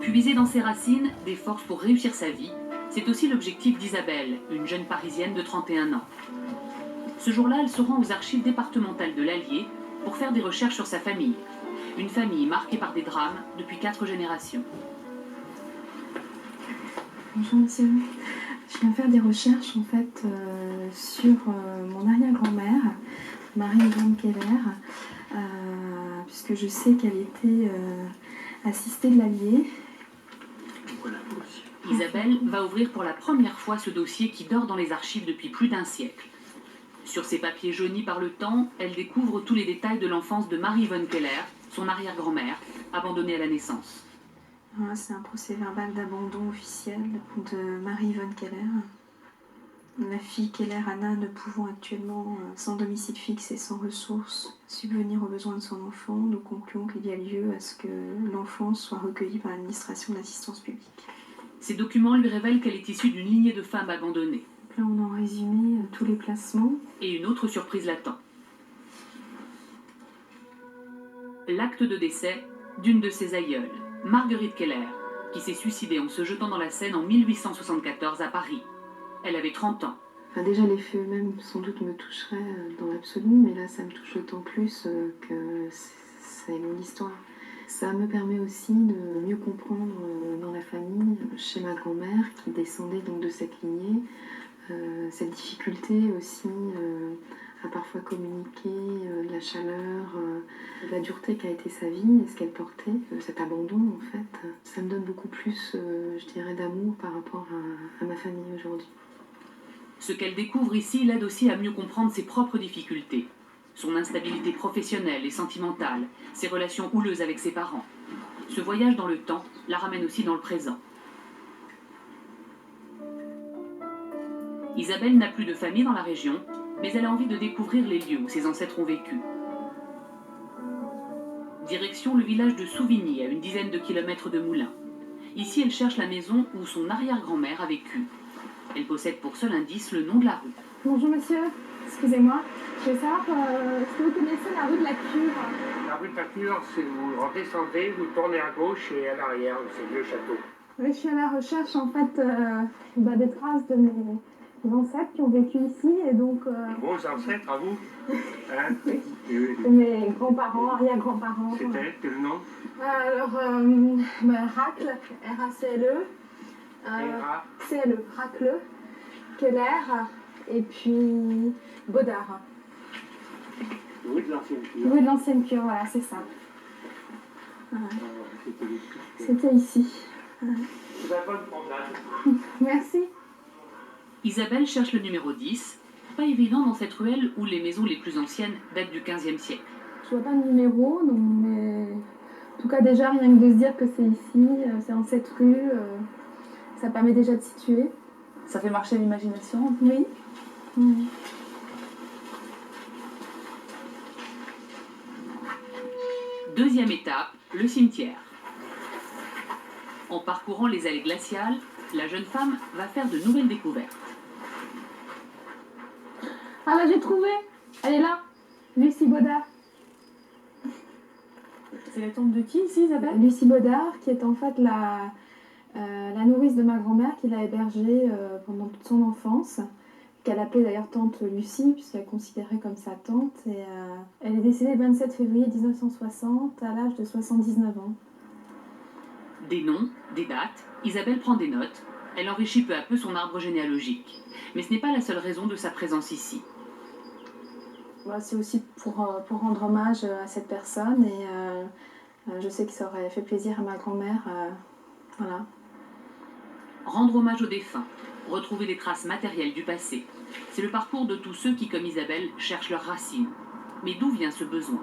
Puiser dans ses racines des forces pour réussir sa vie, c'est aussi l'objectif d'Isabelle, une jeune Parisienne de 31 ans. Ce jour-là, elle se rend aux archives départementales de l'Allier pour faire des recherches sur sa famille. Une famille marquée par des drames depuis 4 générations. Bonjour monsieur, je viens faire des recherches en fait sur mon arrière-grand-mère, Marie-Yvonne Keller, puisque je sais qu'elle était assistée de l'Allier. Isabelle va ouvrir pour la première fois ce dossier qui dort dans les archives depuis plus d'1 siècle. Sur ces papiers jaunis par le temps, elle découvre tous les détails de l'enfance de Marie-Yvonne Keller, son arrière-grand-mère, abandonnée à la naissance. Voilà, c'est un procès-verbal d'abandon officiel de Marie-Yvonne Keller. La fille Keller Anna ne pouvant actuellement, sans domicile fixe et sans ressources, subvenir aux besoins de son enfant, nous concluons qu'il y a lieu à ce que l'enfant soit recueilli par l'administration d'assistance publique. Ces documents lui révèlent qu'elle est issue d'une lignée de femmes abandonnées. Là, on a résumé tous les placements. Et une autre surprise l'attend. L'acte de décès d'une de ses aïeules, Marguerite Keller, qui s'est suicidée en se jetant dans la Seine en 1874 à Paris. Elle avait 30 ans. Enfin, déjà, les faits eux-mêmes, sans doute, me toucheraient dans l'absolu, mais là, ça me touche d'autant plus que c'est mon histoire. Ça me permet aussi de mieux comprendre dans la famille, chez ma grand-mère, qui descendait donc de cette lignée, cette difficulté aussi à parfois communiquer de la chaleur, de la dureté qu'a été sa vie et ce qu'elle portait, cet abandon en fait. Ça me donne beaucoup plus, je dirais, d'amour par rapport à ma famille aujourd'hui. Ce qu'elle découvre ici l'aide aussi à mieux comprendre ses propres difficultés. Son instabilité professionnelle et sentimentale, ses relations houleuses avec ses parents. Ce voyage dans le temps la ramène aussi dans le présent. Isabelle n'a plus de famille dans la région, mais elle a envie de découvrir les lieux où ses ancêtres ont vécu. Direction le village de Souvigny, à une dizaine de kilomètres de Moulins. Ici, elle cherche la maison où son arrière-grand-mère a vécu. Elle possède pour seul indice le nom de la rue. Bonjour monsieur, excusez-moi. Je veux savoir, est-ce que vous connaissez la rue de la Cure? La rue de la Cure, c'est vous redescendez, vous tournez à gauche et à l'arrière, c'est le vieux château. Oui, je suis à la recherche en fait des traces de mes ancêtres qui ont vécu ici et donc... Vos ancêtres à vous hein? Oui. Oui. De mes grands-parents, arrière-grands-parents. C'était quel nom? Alors, Racle, R-A-C-L-E. C-L-E, Racle, Keller et puis Baudard. Rue de l'Ancienne Cure. Rue de l'Ancienne Cure, voilà, c'est ça. Voilà. C'était ici. Voilà. C'est un bon promenade. Merci. Isabelle cherche le numéro 10, pas évident dans cette ruelle où les maisons les plus anciennes datent du XVe siècle. Je vois pas de numéro, donc, mais en tout cas déjà rien que de se dire que c'est ici, c'est dans cette rue, ça permet déjà de situer. Ça fait marcher l'imagination. Oui. Mmh. Deuxième étape, le cimetière. En parcourant les allées glaciales, la jeune femme va faire de nouvelles découvertes. Ah là j'ai trouvé. Elle est là. Lucie Baudard. C'est la tombe de qui ici, Isabelle? Lucie Baudard, qui est en fait la nourrice de ma grand-mère, qui l'a hébergée pendant toute son enfance, qu'elle appelait d'ailleurs tante Lucie, puisqu'elle considérait comme sa tante. Et, elle est décédée le 27 février 1960, à l'âge de 79 ans. Des noms, des dates, Isabelle prend des notes. Elle enrichit peu à peu son arbre généalogique. Mais ce n'est pas la seule raison de sa présence ici. Bah, c'est aussi pour rendre hommage à cette personne et je sais que ça aurait fait plaisir à ma grand-mère. Voilà. Rendre hommage aux défunts, retrouver des traces matérielles du passé. C'est le parcours de tous ceux qui, comme Isabelle, cherchent leurs racines. Mais d'où vient ce besoin?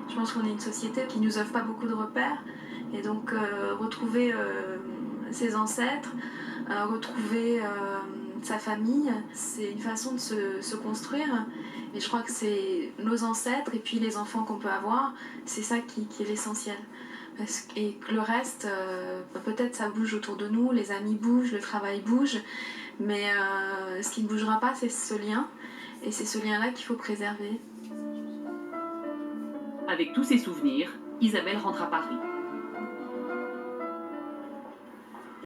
Je pense qu'on est une société qui nous offre pas beaucoup de repères. Et donc retrouver ses ancêtres, retrouver sa famille, c'est une façon de se construire. Et je crois que c'est nos ancêtres et puis les enfants qu'on peut avoir, c'est ça qui est l'essentiel. Et que le reste, peut-être ça bouge autour de nous, les amis bougent, le travail bouge, mais ce qui ne bougera pas, c'est ce lien. Et c'est ce lien-là qu'il faut préserver. Avec tous ces souvenirs, Isabelle rentre à Paris.